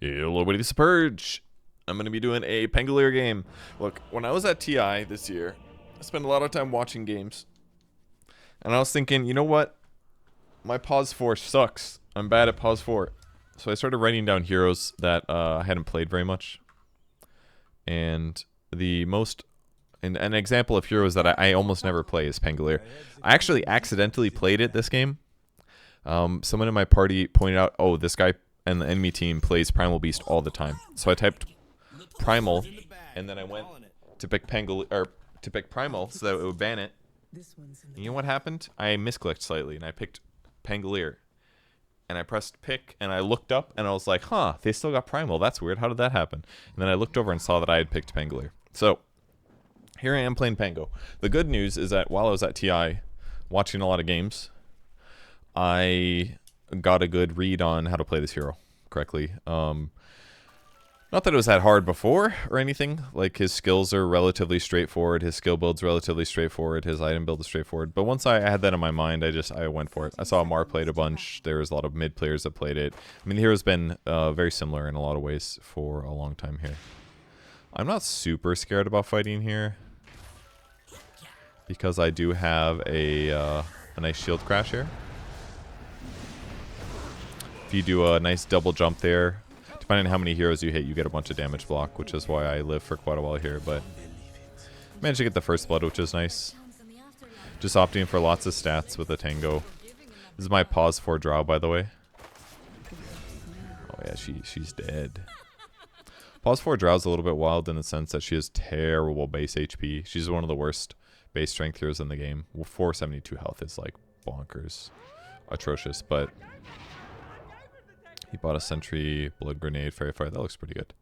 Hello, buddy. This is Purge. I'm going to be doing a Pangolier game. Look, when I was at TI this year, I spent a lot of time watching games. And I was thinking, you know what? My pause 4 sucks. I'm bad at pause 4. So I started writing down heroes that I hadn't played very much. And an example of heroes that I almost never play is Pangolier. I actually accidentally played it this game. Someone in my party pointed out, oh, this guy and the enemy team plays Primal Beast all the time. So I typed Primal, and then I went to pick Primal so that it would ban it. And you know what happened? I misclicked slightly, and I picked Pangolier. And I pressed pick, and I looked up, and I was like, huh, they still got Primal. That's weird. How did that happen? And then I looked over and saw that I had picked Pangolier. So here I am playing Pango. The good news is that while I was at TI watching a lot of games, I got a good read on how to play this hero correctly. Not that it was that hard before or anything. Like, his skills are relatively straightforward. His skill build's relatively straightforward. His item build is straightforward. But once I had that in my mind, I went for it. I saw AMMAR played a bunch. There was a lot of mid players that played it. I mean, the hero's been very similar in a lot of ways for a long time here. I'm not super scared about fighting here because I do have a nice shield crash here. If you do a nice double jump there, depending on how many heroes you hit, you get a bunch of damage block, which is why I live for quite a while here. But managed to get the first blood, which is nice. Just opting for lots of stats with a Tango. This is my pause 4 draw, by the way. Oh yeah, she's dead. Pause 4 draw is a little bit wild in the sense that she has terrible base HP. She's one of the worst base strength heroes in the game. 472 health is like bonkers, atrocious, but he bought a sentry, blood grenade, fairy fire. That looks pretty good.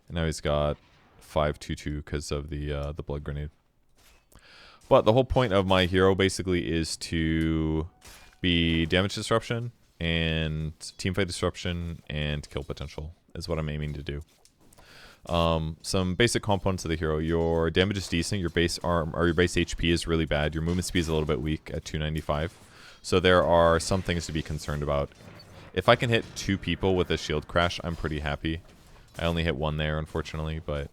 And now he's got 522 because of the blood grenade. But the whole point of my hero basically is to be damage disruption and teamfight disruption and kill potential is what I'm aiming to do. Some basic components of the hero. Your damage is decent. Your base arm or your base HP is really bad. Your movement speed is a little bit weak at 295. So there are some things to be concerned about. If I can hit 2 people with a shield crash, I'm pretty happy. I only hit 1 there, unfortunately, but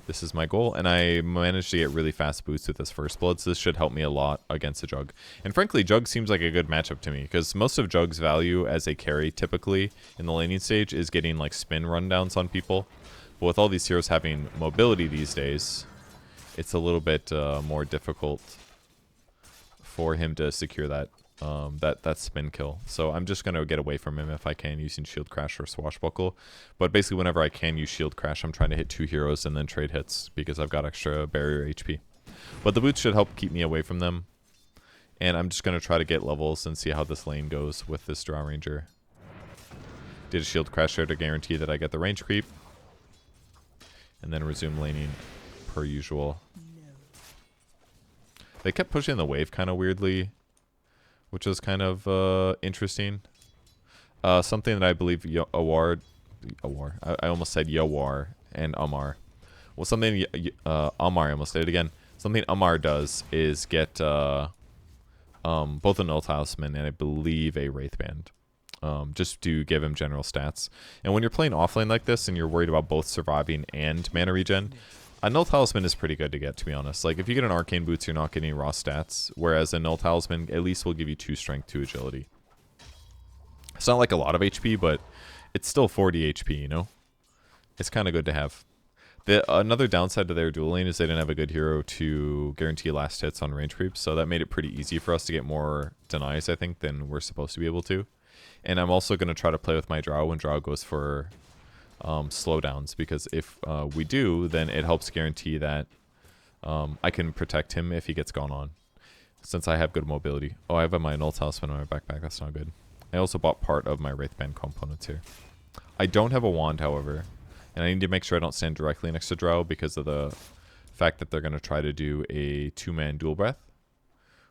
this is my goal. And I managed to get really fast boosts with this first blood, so this should help me a lot against a Jug. And frankly, Jug seems like a good matchup to me, because most of Jug's value as a carry, typically, in the laning stage, is getting like spin rundowns on people. But with all these heroes having mobility these days, it's a little bit more difficult for him to secure that that spin kill. So I'm just going to get away from him if I can using shield crash or swashbuckle. But basically whenever I can use shield crash, I'm trying to hit 2 heroes and then trade hits because I've got extra barrier HP. But the boots should help keep me away from them. And I'm just going to try to get levels and see how this lane goes with this draw ranger. Did a shield crash there to guarantee that I get the range creep. And then resume laning per usual. They kept pushing the wave kind of weirdly, which was kind of interesting. Something that I believe I almost said Yowar and AMMAR. Well, something AMMAR, I almost said it again. Something AMMAR does is get both a Null Talisman and I believe a Wraithband. Just to give him general stats. And when you're playing offlane like this and you're worried about both surviving and mana regen, a Null Talisman is pretty good to get, to be honest. Like, if you get an Arcane Boots, you're not getting raw stats, whereas a Null Talisman at least will give you 2 strength, 2 agility. It's not like a lot of HP, but it's still 40 HP, you know? It's kind of good to have. Another downside to their dual lane is they didn't have a good hero to guarantee last hits on range creeps, so that made it pretty easy for us to get more denies, I think, than we're supposed to be able to. And I'm also going to try to play with my Drow when Drow goes for slowdowns, because if we do, then it helps guarantee that I can protect him if he gets gone on, since I have good mobility. Oh, I have my Null Talisman in my backpack. That's not good. I also bought part of my Wraithband components here. I don't have a wand, however, and I need to make sure I don't stand directly next to Drow because of the fact that they're going to try to do a 2-man dual breath.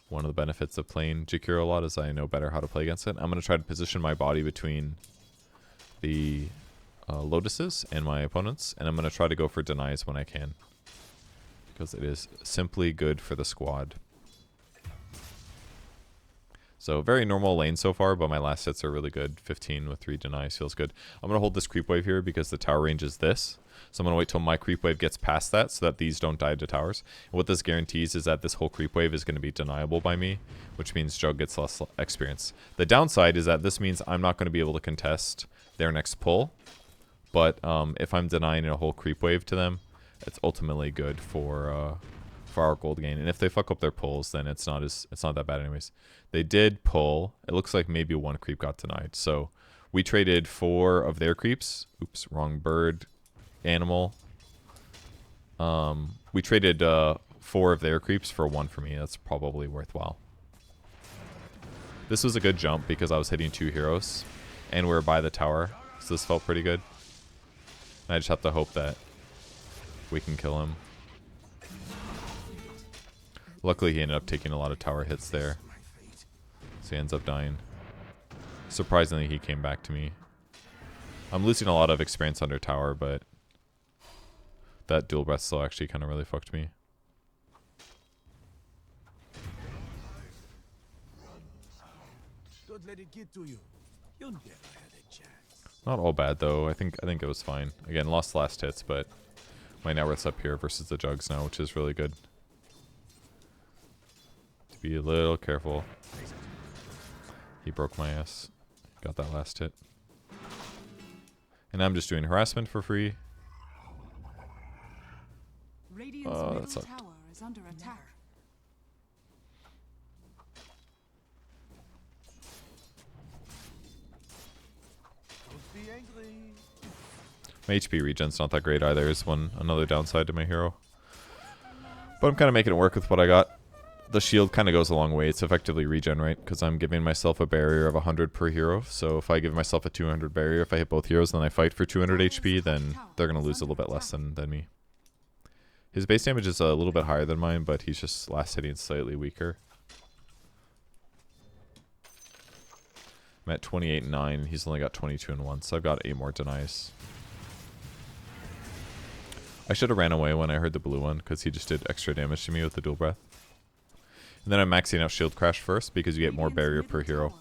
One of the benefits of playing Jakiro a lot is I know better how to play against it. I'm going to try to position my body between the Lotuses and my opponents, and I'm going to try to go for denies when I can, because it is simply good for the squad. So very normal lane so far, but my last hits are really good. 15 with 3 denies feels good. I'm going to hold this creep wave here because the tower range is this. So I'm going to wait till my creep wave gets past that so that these don't die to towers. And what this guarantees is that this whole creep wave is going to be deniable by me, which means Jug gets less experience. The downside is that this means I'm not going to be able to contest their next pull. But if I'm denying a whole creep wave to them, it's ultimately good for our gold gain. And if they fuck up their pulls, then it's not that bad anyways. They did pull. It looks like maybe one creep got denied. So we traded 4 of their creeps. Oops, wrong bird. Animal. We traded 4 of their creeps for 1 for me. That's probably worthwhile. This was a good jump because I was hitting 2 heroes. And we were by the tower. So this felt pretty good. And I just have to hope that we can kill him. Luckily, he ended up taking a lot of tower hits there. So he ends up dying. Surprisingly, he came back to me. I'm losing a lot of experience under tower, but that dual breath still actually kind of really fucked me. Don't let it get to you. You'll never have a chance. Not all bad though. I think it was fine. Again, lost last hits, but my net worth's up here versus the jugs now, which is really good. Be a little careful. He broke my ass. Got that last hit. And I'm just doing harassment for free. That sucked. Tower is under attack. Don't be angry. My HP regen's not that great either. Is another downside to my hero. But I'm kind of making it work with what I got. The shield kind of goes a long way. It's effectively regen, right? Because I'm giving myself a barrier of 100 per hero. So if I give myself a 200 barrier, if I hit both heroes and then I fight for 200 HP, then they're going to lose a little bit less than me. His base damage is a little bit higher than mine, but he's just last hitting slightly weaker. I'm at 28 and 9, and he's only got 22 and 1, so I've got 8 more denies. I should have ran away when I heard the blue one, because he just did extra damage to me with the dual breath. And then I'm maxing out Shield Crash first because you get more barrier per hero.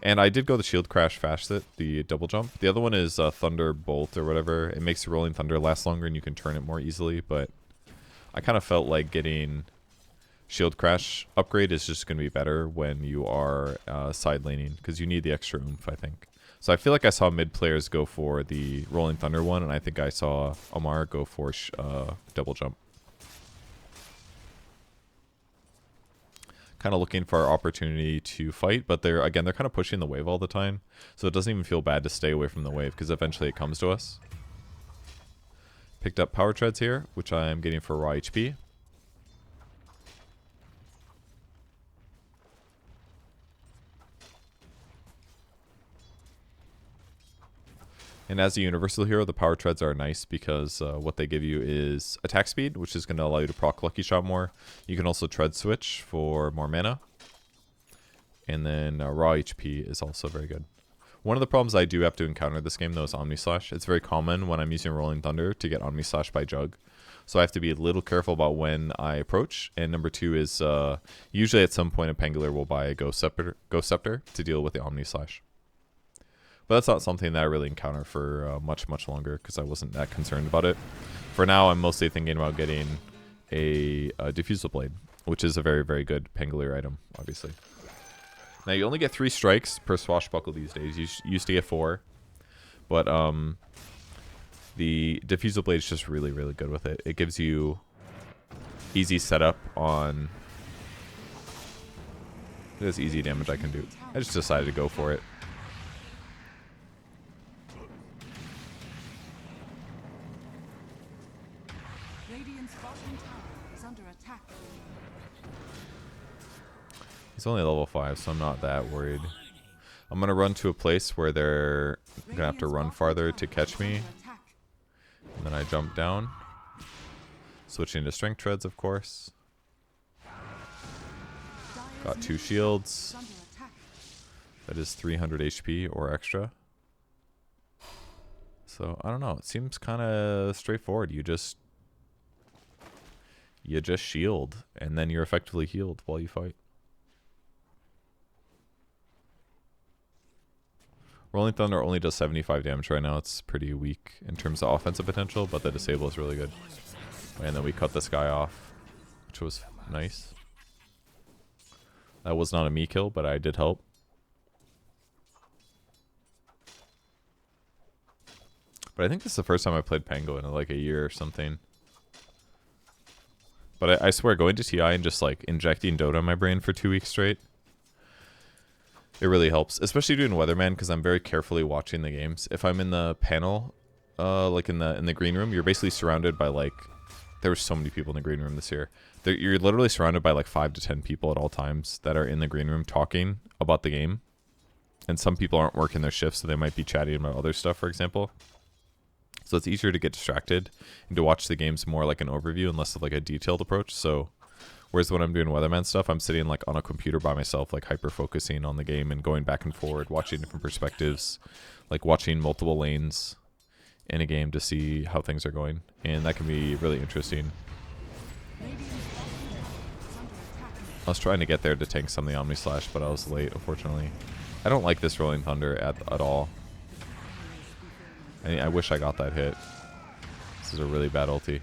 And I did go the Shield Crash Facet, the double jump. The other one is Thunderbolt or whatever. It makes the Rolling Thunder last longer and you can turn it more easily. But I kind of felt like getting Shield Crash upgrade is just going to be better when you are side laning because you need the extra oomph, I think. So I feel like I saw mid players go for the Rolling Thunder one, and I think I saw AMMAR go for double jump. Kind of looking for our opportunity to fight, but they're kind of pushing the wave all the time, so it doesn't even feel bad to stay away from the wave because eventually it comes to us. Picked up power treads here, which I am getting for raw HP. And as a universal hero, the power treads are nice because what they give you is attack speed, which is going to allow you to proc Lucky Shot more. You can also tread switch for more mana. And then raw HP is also very good. One of the problems I do have to encounter this game, though, is Omni Slash. It's very common when I'm using Rolling Thunder to get Omni Slash by Jug. So I have to be a little careful about when I approach. And number two is usually at some point a Pangolier will buy a Ghost Scepter to deal with the Omni Slash. But that's not something that I really encounter for much longer because I wasn't that concerned about it. For now, I'm mostly thinking about getting a Diffusal Blade, which is a very, very good Pangolier item, obviously. Now, you only get 3 strikes per swashbuckle these days. You used to get 4. But the Diffusal Blade is just really, really good with it. It gives you easy setup on... There's easy damage I can do. I just decided to go for it. He's only level 5, so I'm not that worried. I'm going to run to a place where they're going to have to run farther to catch me. And then I jump down. Switching to Strength Treads, of course. Got 2 shields. That is 300 HP or extra. So, I don't know. It seems kind of straightforward. You just shield, and then you're effectively healed while you fight. Rolling Thunder only does 75 damage right now. It's pretty weak in terms of offensive potential, but the disable is really good. And then we cut this guy off, which was nice. That was not a me kill, but I did help. But I think this is the first time I played Pango in like a year or something. But I swear, going to TI and just like injecting Dota in my brain for 2 weeks straight, it really helps. Especially doing Weatherman, because I'm very carefully watching the games. If I'm in the panel, like in the green room, you're basically surrounded by like, there were so many people in the green room this year. You're literally surrounded by like 5 to 10 people at all times that are in the green room talking about the game. And some people aren't working their shifts, so they might be chatting about other stuff, for example. So it's easier to get distracted and to watch the games more like an overview and less of like a detailed approach. So whereas when I'm doing Weatherman stuff, I'm sitting like on a computer by myself, like hyper focusing on the game and going back and forward, watching different perspectives, like watching multiple lanes in a game to see how things are going. And that can be really interesting. I was trying to get there to tank some of the Omni Slash, but I was late, unfortunately. I don't like this Rolling Thunder at all. I wish I got that hit. This is a really bad ulti.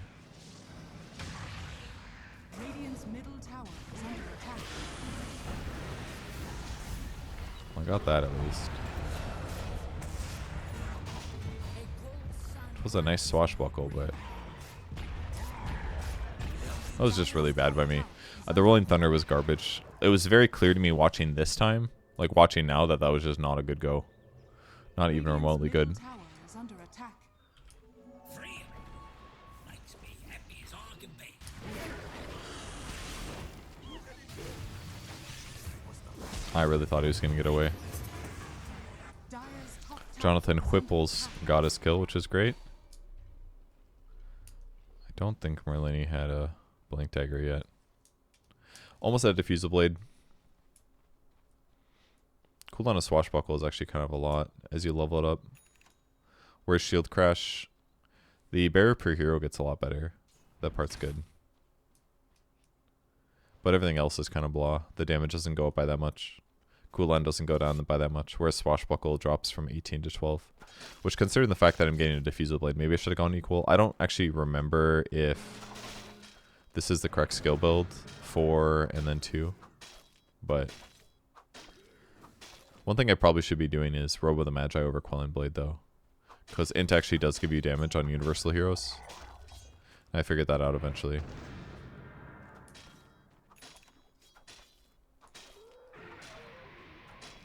I got that at least. It was a nice swashbuckle, but that was just really bad by me. The Rolling Thunder was garbage. It was very clear to me watching this time, like watching now, that that was just not a good go. Not even remotely good. I really thought he was going to get away. Jonathan Whipples got his kill, which is great. I don't think Merlini had a Blink Dagger yet. Almost had Diffusal Blade. Cooldown of Swashbuckle is actually kind of a lot as you level it up. Whereas Shield Crash, the barrier per hero gets a lot better. That part's good. But everything else is kind of blah. The damage doesn't go up by that much. Cooldown doesn't go down by that much. Whereas Swashbuckle drops from 18 to 12. Which, considering the fact that I'm getting a Diffusal Blade, maybe I should have gone equal. I don't actually remember if this is the correct skill build. 4 and then 2. But one thing I probably should be doing is Robe of the Magi over Quelling Blade, though. Because Int actually does give you damage on universal heroes. I figured that out eventually.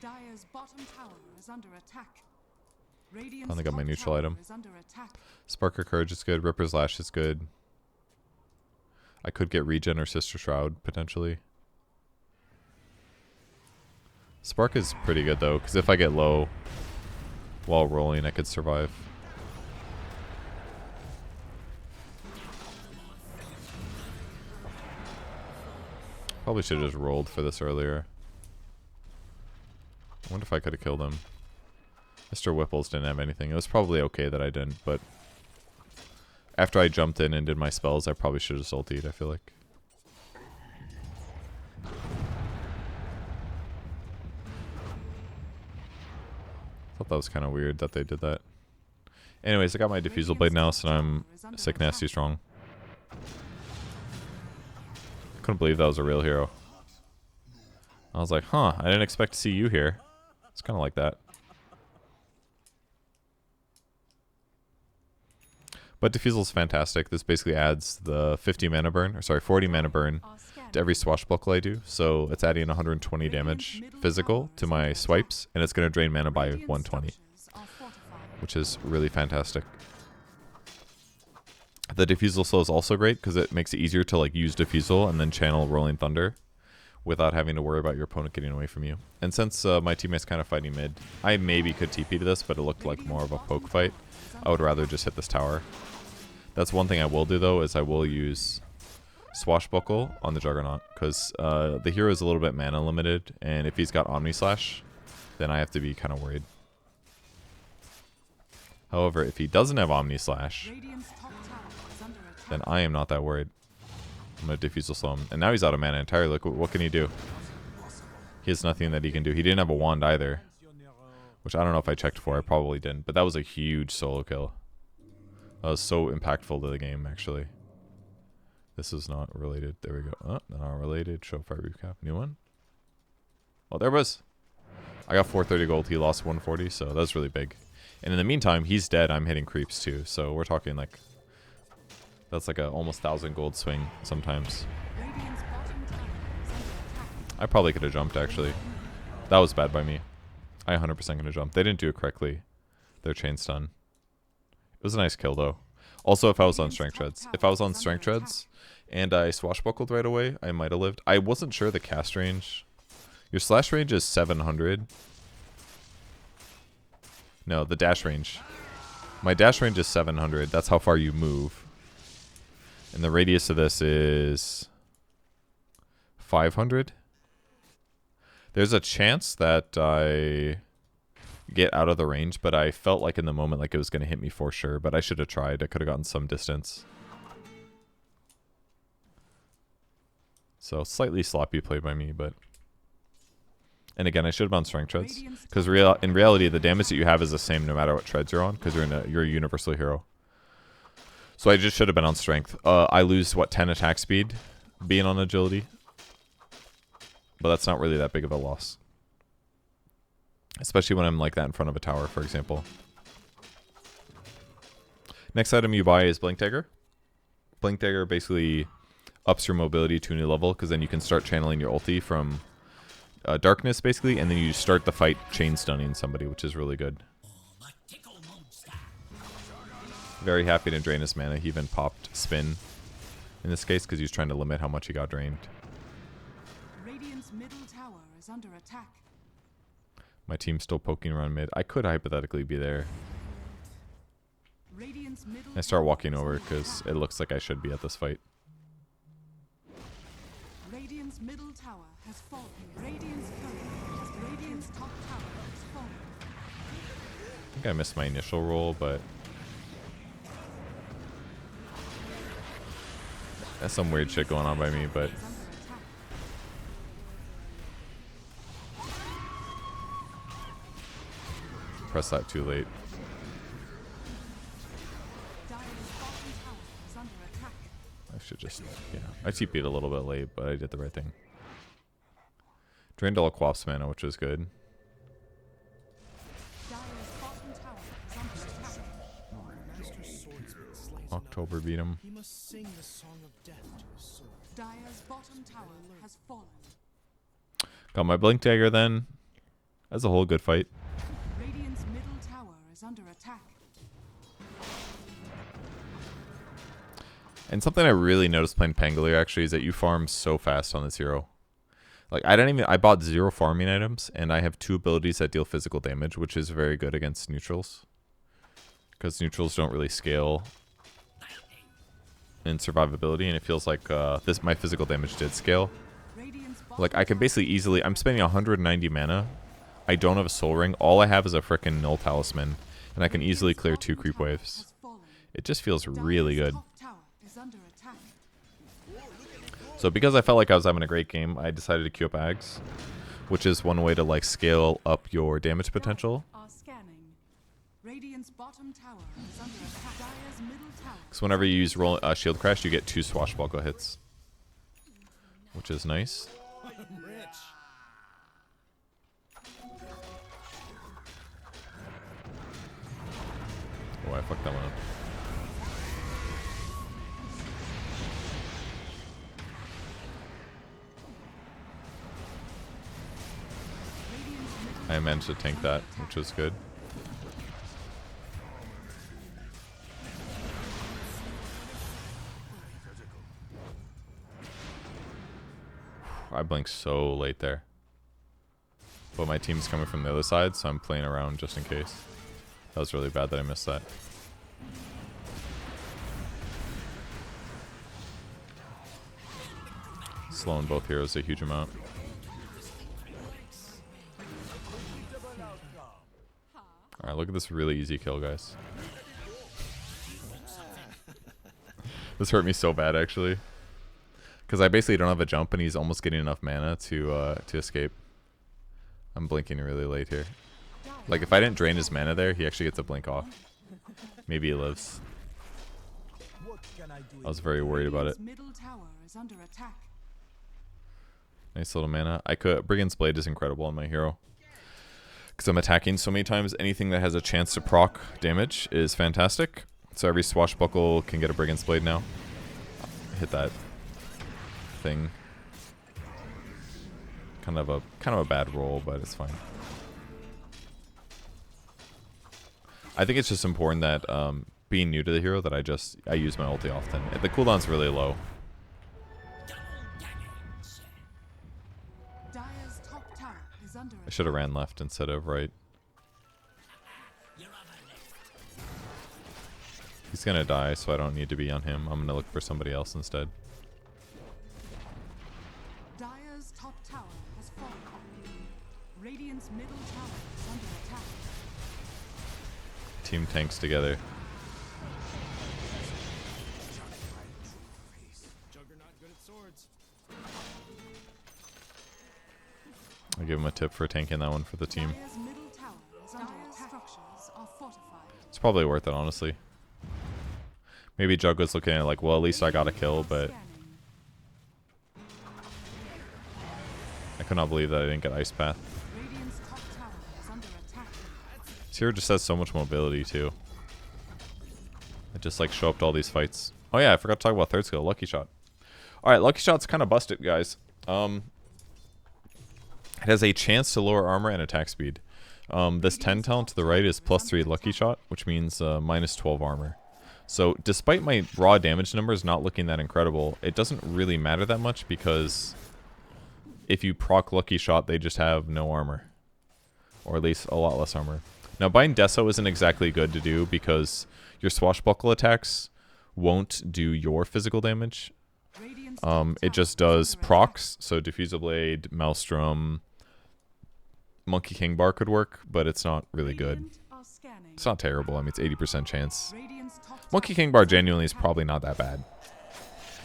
Dire's bottom tower is under attack. Finally got my neutral item. Sparker Courage is good. Ripper's Lash is good. I could get Regen or Sister Shroud, potentially. Spark is pretty good, though, because if I get low while rolling, I could survive. Probably should have just rolled for this earlier. I wonder if I could have killed him. Mr. Whipples didn't have anything. It was probably okay that I didn't, but after I jumped in and did my spells, I probably should have ultied, I feel like. Thought that was kind of weird that they did that. Anyways, I got my Diffusal Blade now, so I'm sick, nasty, strong. Couldn't believe that was a real hero. I was like, huh, I didn't expect to see you here. It's kind of like that. But Diffusal is fantastic. This basically adds the 50 mana burn, or sorry, 40 mana burn to every swashbuckle I do. So it's adding 120 damage physical to my swipes, and it's going to drain mana by 120, which is really fantastic. The Diffusal slow is also great because it makes it easier to like use Diffusal and then channel Rolling Thunder without having to worry about your opponent getting away from you. And since my teammate's kind of fighting mid, I maybe could TP to this, but it looked like more of a poke fight. I would rather just hit this tower. That's one thing I will do, though, is I will use Swashbuckle on the Juggernaut, because the hero is a little bit mana limited, and if he's got Omni Slash, then I have to be kind of worried. However, if he doesn't have Omni Slash, then I am not that worried. I'm going to Diffusal slow him. And now he's out of mana entirely. Look, what can he do? He has nothing that he can do. He didn't have a wand either, Which I don't know if I checked for. I probably didn't. But that was a huge solo kill. That was so impactful to the game, actually. This is not related. There we go. Oh, not related. Show fire recap. New one. Oh, there it was. I got 430 gold. He lost 140, so that's really big. And in the meantime, he's dead. I'm hitting creeps too. So we're talking like... That's like a almost 1,000 gold swing sometimes. Radiant's bottom tower is under attack. I probably could have jumped, actually. That was bad by me. I 100% could have jumped. They didn't do it correctly. Their chain stun. It was a nice kill, though. Also, if I was on strength treads. If I was on strength treads and I swashbuckled right away, I might have lived. I wasn't sure the cast range. Your slash range is 700. No, the dash range. My dash range is 700. That's how far you move. And the radius of this is 500. There's a chance that I get out of the range, but I felt like in the moment like it was going to hit me for sure, but I should have tried. I could have gotten some distance. So slightly sloppy play by me, but... And again, I should have been on strength treads, because in reality, the damage that you have is the same no matter what treads you're on, because you're a universal hero. So I just should have been on strength. I lose, what, 10 attack speed being on agility? But that's not really that big of a loss. Especially when I'm like that in front of a tower, for example. Next item you buy is Blink Dagger. Blink Dagger basically ups your mobility to a new level, because then you can start channeling your ulti from darkness, basically, and then you start the fight chain stunning somebody, which is really good. Very happy to drain his mana. He even popped spin in this case, because he was trying to limit how much he got drained. Radiant's middle tower is under attack. My team's still poking around mid. I could hypothetically be there. Radiant's middle I start tower walking is over under because attack. it looks like I should be at this fight. Radiant's middle tower has fallen. Radiant's current has Radiant's top tower has fallen. I think I missed my initial roll, but... That's some weird shit going on by me, but... Is under attack. Press that too late. Dire's bottom tower is under attack. I should just... Yeah. I TP'd a little bit late, but I did the right thing. Drained all of Quaff's mana, which is good. Dire's bottom tower is under attack. Master swordsman slays October beat him. He must sing the song of death to his sword. Dire's bottom tower has fallen. Got my Blink Dagger then. That's a whole good fight. Radiant's middle tower is under attack. And something I really noticed playing Pangolier actually is that you farm so fast on this hero. Like I bought 0 farming items, and I have 2 abilities that deal physical damage, which is very good against neutrals. Because neutrals don't really scale in survivability, and it feels like my physical damage did scale. Radiant's Like I can basically easily, I'm spending 190 mana. I don't have a soul ring. All I have is a frickin' null talisman, and I can easily clear 2 creep waves. It just feels really good. So because I felt like I was having a great game, I decided to queue up Ags, which is one way to like scale up your damage potential. Radiant's bottom tower is under attack. Dire's middle tower. Because whenever you use shield crash, you get 2 swashbuckle hits, which is nice. I'm rich. Oh, I fucked that one up. I managed to tank that, which was good. I blinked so late there. But my team's coming from the other side, so I'm playing around just in case. That was really bad that I missed that. Slowing both heroes a huge amount. Alright, look at this really easy kill, guys. This hurt me so bad, actually. Because I basically don't have a jump, and he's almost getting enough mana to escape. I'm blinking really late here. Dire Like, if I didn't drain his mana there, he actually gets a blink off. Maybe he lives. I was very worried about it. Radiant's middle tower is under attack. Nice little mana. Brigand's Blade is incredible on my hero. Because I'm attacking so many times, anything that has a chance to proc damage is fantastic. So every swashbuckle can get a Brigand's Blade now. Hit that thing. Kind of a bad roll, but it's fine. I think it's just important that being new to the hero that I use my ulti often. The cooldown's really low. Dire's top tower is under I should have ran left instead of right. He's gonna die, so I don't need to be on him. I'm gonna look for somebody else instead. Dire's top tower has fallen. Radiant's middle tower is under attack. Team tanks together. Juggernaut good at swords. I'll give him a tip for tanking that one for the team. Dire's middle tower is under attack. Structures are fortified. It's probably worth it, honestly. Maybe Jug was looking at it like, well, at least I got a kill, but Scanning. I could not believe that I didn't get Ice Path. Radiant's top tower is under attack. This hero just has so much mobility, too. I just, like, show up to all these fights. Oh, yeah, I forgot to talk about third skill, Lucky Shot. Alright, Lucky Shot's kind of busted, guys. It has a chance to lower armor and attack speed. This 10 talent to the right is +3 Lucky Shot, which means minus 12 armor. So, despite my raw damage numbers not looking that incredible, it doesn't really matter that much because if you proc Lucky Shot, they just have no armor. Or at least a lot less armor. Now, Bind Deso isn't exactly good to do because your swashbuckle attacks won't do your physical damage. Radiant's top It tower just is does under procs, so Diffusal Blade, Maelstrom, Monkey King Bar could work, but it's not really good. Radiant are scanning. It's not terrible, I mean, it's 80% chance. Radiant's top Monkey tower King Bar is under genuinely is attack. probably not that bad.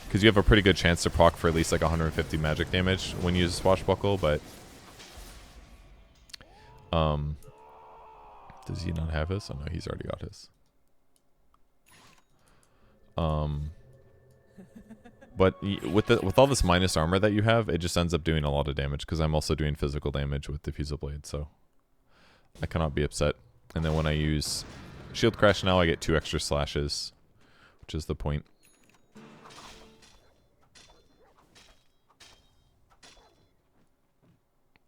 Because you have a pretty good chance to proc for at least like 150 magic damage when you use a Swashbuckle, but... does he not have his? Oh no, he's already got his. But with all this minus armor that you have, it just ends up doing a lot of damage because I'm also doing physical damage with Diffusal Blade, so I cannot be upset. And then when I use Shield Crash now, I get 2 extra slashes, which is the point.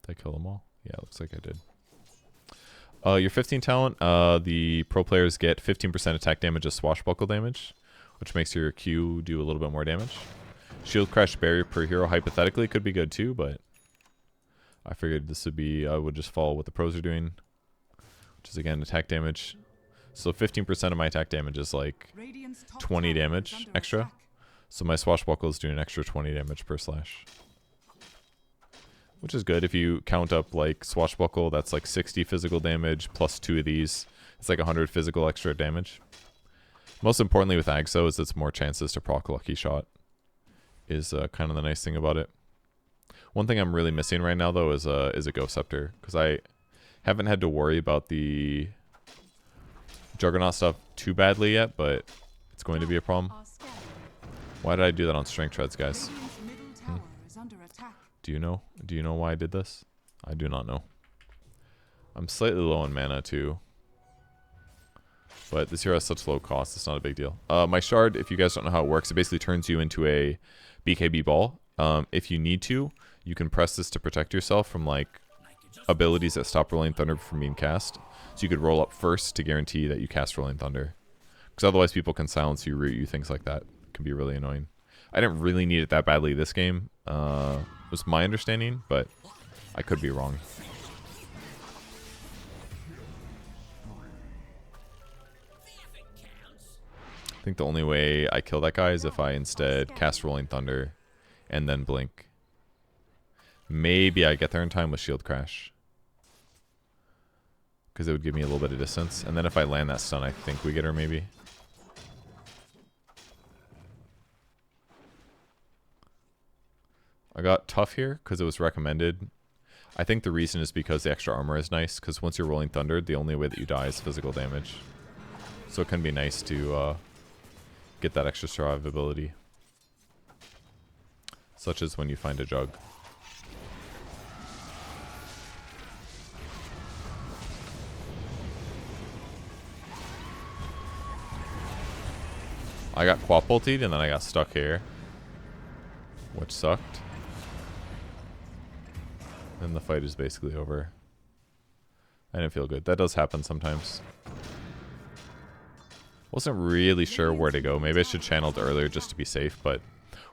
Did I kill them all? Yeah, looks like I did. Your 15 talent, the pro players get 15% attack damage as swashbuckle damage, which makes your Q do a little bit more damage. Shield Crash Barrier per hero hypothetically could be good too, but I figured this would be, I would just follow what the pros are doing, which is again attack damage. So 15% of my attack damage is like Radiant's top 20 tower is damage under extra. attack. So my swashbuckle is doing an extra 20 damage per slash. Which is good. If you count up like swashbuckle, that's like 60 physical damage plus 2 of these. It's like 100 physical extra damage. Most importantly with Agso is it's more chances to proc Lucky Shot. Is kind of the nice thing about it. One thing I'm really missing right now though is a Ghost Scepter. Because I haven't had to worry about the Juggernaut stuff too badly yet, but it's going to be a problem. Are scanning. Why did I do that on Strength Treads, guys? Radiant's middle tower is under attack. Do you know? Do you know why I did this? I do not know. I'm slightly low on mana too. But this hero has such low cost, it's not a big deal. My shard, if you guys don't know how it works, it basically turns you into a BKB ball. If you need to, you can press this to protect yourself from like abilities that stop Rolling Thunder from being cast. So you could roll up first to guarantee that you cast Rolling Thunder. Because otherwise people can silence you, root you, things like that. It can be really annoying. I didn't really need it that badly this game. Was my understanding, but I could be wrong. I think the only way I kill that guy is if I instead cast Rolling Thunder and then blink. Maybe I get there in time with Shield Crash. Because it would give me a little bit of distance. And then if I land that stun, I think we get her maybe. I got tough here because it was recommended. I think the reason is because the extra armor is nice, because once you're rolling thunder, the only way that you die is physical damage. So it can be nice to get that extra survivability. Such as when you find a jug. I got quap ultied and then I got stuck here, which sucked. Then the fight is basically over. I didn't feel good. That does happen sometimes. Wasn't really sure where to go. Maybe I should channel it earlier just to be safe, but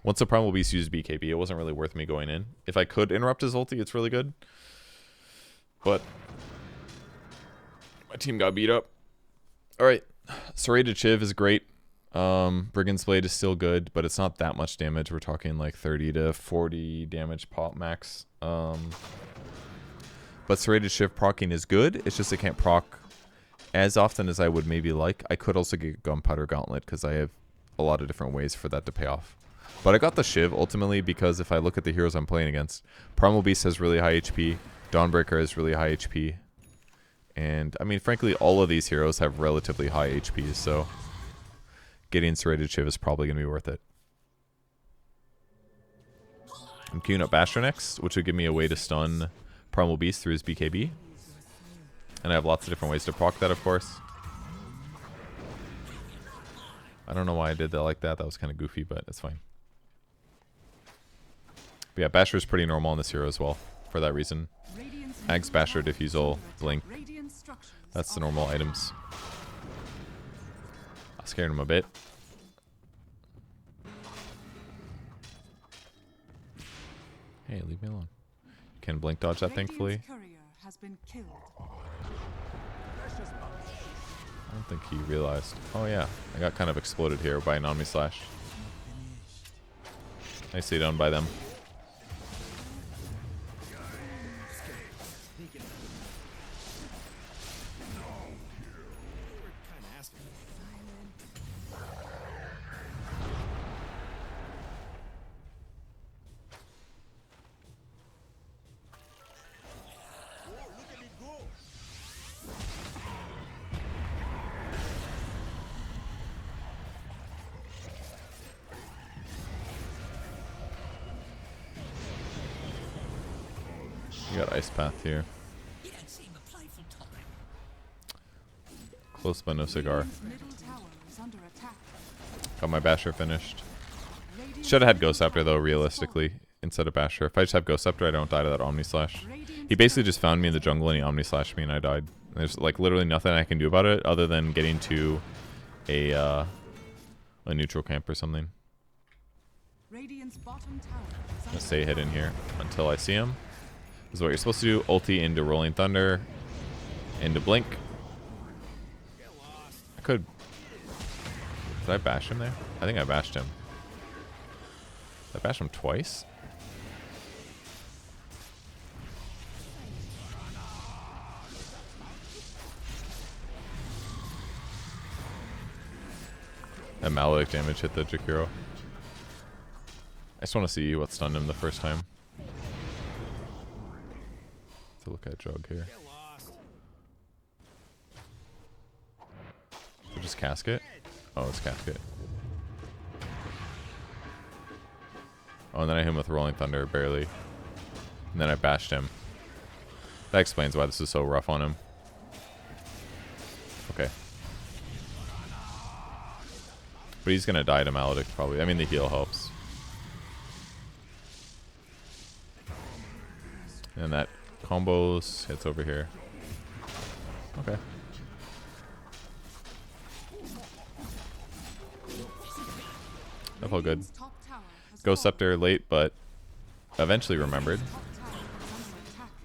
once the Primal Beast used BKB, it wasn't really worth me going in. If I could interrupt his ulti, it's really good. But my team got beat up. Alright. Serrated Shiv is great. Brigand's Blade is still good, but it's not that much damage. We're talking like 30 to 40 damage pop max. But Serrated Shiv proccing is good. It's just it can't proc as often as I would maybe like. I could also get Gunpowder Gauntlet because I have a lot of different ways for that to pay off. But I got the Shiv ultimately because if I look at the heroes I'm playing against, Primal Beast has really high HP, Dawnbreaker has really high HP, and I mean frankly all of these heroes have relatively high HPs, so getting Serrated Shiv is probably going to be worth it. I'm queuing up Basher next, which would give me a way to stun Primal Beast through his BKB. And I have lots of different ways to proc that, of course. I don't know why I did that like that. That was kind of goofy, but it's fine. But yeah, Basher is pretty normal on this hero as well, for that reason. Ags, Basher, Diffusal, Blink. That's the normal items. I scared him a bit. Hey, leave me alone. Can blink dodge that, thankfully. I don't think he realized. Oh yeah, I got kind of exploded here by an Omni Slash. Nicely done by them. You got Ice Path here. Close but no cigar. Got my Basher finished. Should have had Ghost Scepter though, realistically, instead of Basher. If I just have Ghost Scepter, I don't die to that Omni Slash. He basically just found me in the jungle and he Omni Slashed me and I died. There's like literally nothing I can do about it other than getting to a neutral camp or something. I'm gonna stay hidden here until I see him. This is what you're supposed to do. Ulti into Rolling Thunder. Into Blink. I could... Did I bash him there? I think I bashed him. Did I bash him twice? That Maledict damage hit the Jakiro. I just want to see what stunned him the first time. To look at Jug here. So just Casket? Oh, it's Casket. Oh, and then I hit him with Rolling Thunder, barely. And then I bashed him. That explains why this is so rough on him. Okay. But he's gonna die to Maledict, probably. I mean, the heal helps. And that combos hits over here. Okay. That felt good. Ghost Scepter late, but eventually remembered.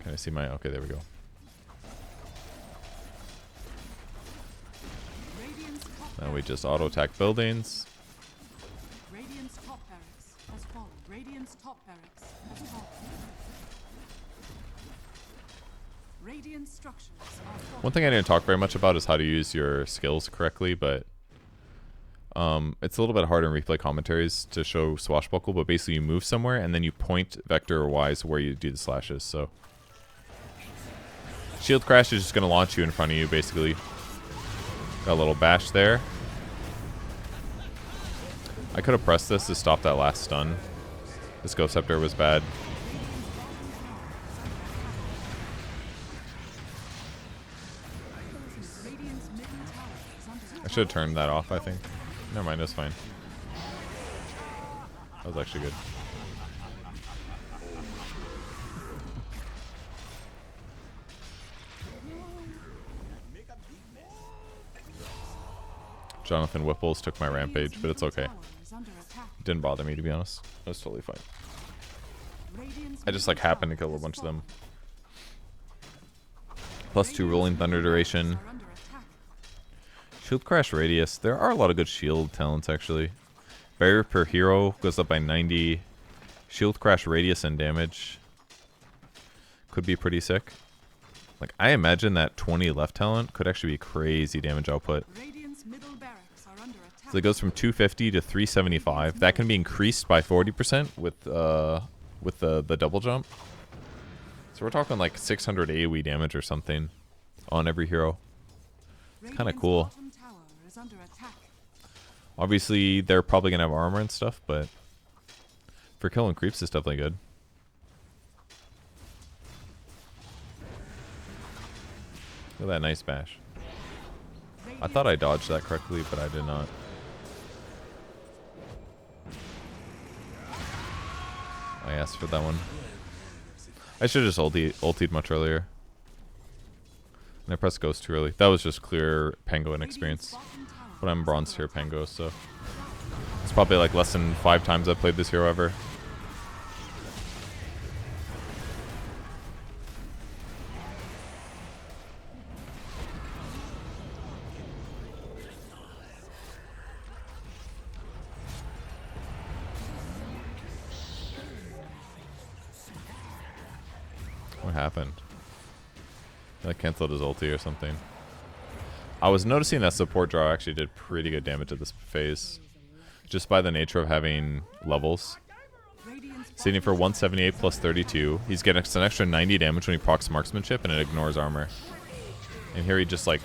Can I see my... Okay, there we go. Now we just auto-attack buildings. Radiant's top barracks has fallen. Radiant's top barracks has fallen. Radiant structures are falling. One thing I didn't talk very much about is how to use your skills correctly, but it's a little bit hard in replay commentaries to show swashbuckle, but basically you move somewhere and then you point vector or wise where you do the slashes. So Shield Crash is just going to launch you in front of you, basically. Got a little bash there. I could have pressed this to stop that last stun. This Ghost Scepter was bad. I should have turned that off, I think. Never mind, that's fine. That was actually good. Jonathan Whipples took my rampage, but it's okay. It didn't bother me, to be honest. It was totally fine. I just like happened to kill a bunch of them. +2 Rolling Thunder duration. Shield Crash Radius. There are a lot of good shield talents, actually. Barrier per hero goes up by 90. Shield Crash Radius and damage. Could be pretty sick. Like, I imagine that 20 left talent could actually be crazy damage output. So it goes from 250 to 375. That can be increased by 40% with the double jump. So we're talking like 600 AoE damage or something on every hero. It's kind of cool. Obviously, they're probably going to have armor and stuff, but for killing creeps, it's definitely good. Look at that nice bash. I thought I dodged that correctly, but I did not. I asked for that one. I should have just ultied much earlier. And I pressed Ghost too early. That was just clear Pango inexperience. But I'm bronze tier Pango, so it's probably like less than 5 times I've played this hero ever. What happened? Like canceled his ulti or something. I was noticing that support draw actually did pretty good damage at this phase, just by the nature of having levels. Sitting for 178 plus 32. He's getting an extra 90 damage when he procs marksmanship and it ignores armor. And here he just like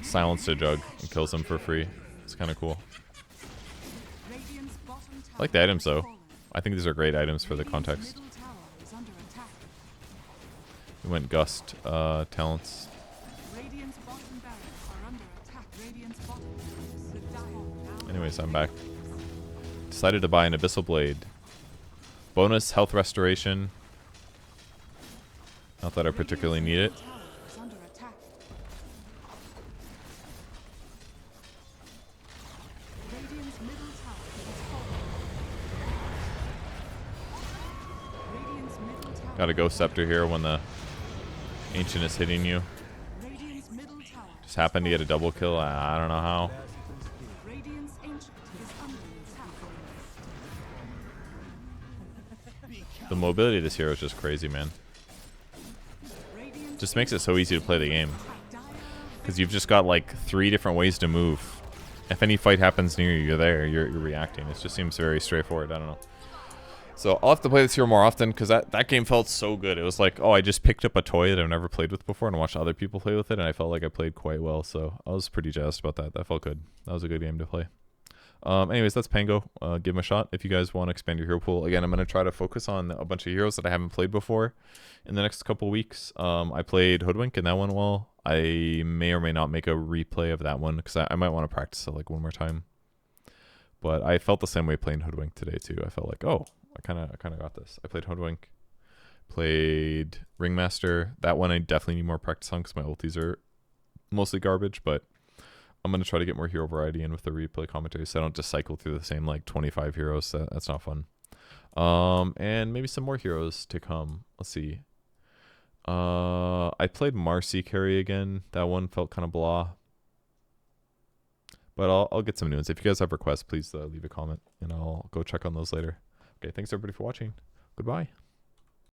silenced a jug and kills him for free. It's kind of cool. I like the items though. I think these are great items for the context. We went Gust talents. Anyways, I'm back. Decided to buy an Abyssal Blade. Bonus health restoration. Not that I particularly need it. Got a Ghost Scepter here when the Ancient is hitting you. Just happened to get a double kill. I don't know how. The mobility of this hero is just crazy, man. Just makes it so easy to play the game. Because you've just got like 3 different ways to move. If any fight happens near you, you're there. You're reacting. It just seems very straightforward. I don't know. So I'll have to play this hero more often because that game felt so good. It was like, oh, I just picked up a toy that I've never played with before and watched other people play with it, and I felt like I played quite well. So I was pretty jazzed about that. That felt good. That was a good game to play. Anyways, that's Pango. Give him a shot if you guys want to expand your hero pool. Again, I'm going to try to focus on a bunch of heroes that I haven't played before in the next couple weeks. I played Hoodwink and that went well. I may or may not make a replay of that one because I might want to practice it like one more time. But I felt the same way playing Hoodwink today too. I felt like, oh, I kind of got this. I played Hoodwink, played Ringmaster. That one I definitely need more practice on because my ultis are mostly garbage, but I'm going to try to get more hero variety in with the replay commentary so I don't just cycle through the same like 25 heroes. That's not fun. And maybe some more heroes to come. Let's see. I played Marcy carry again. That one felt kind of blah. But I'll get some new ones. If you guys have requests, please leave a comment and I'll go check on those later. Okay, thanks everybody for watching. Goodbye.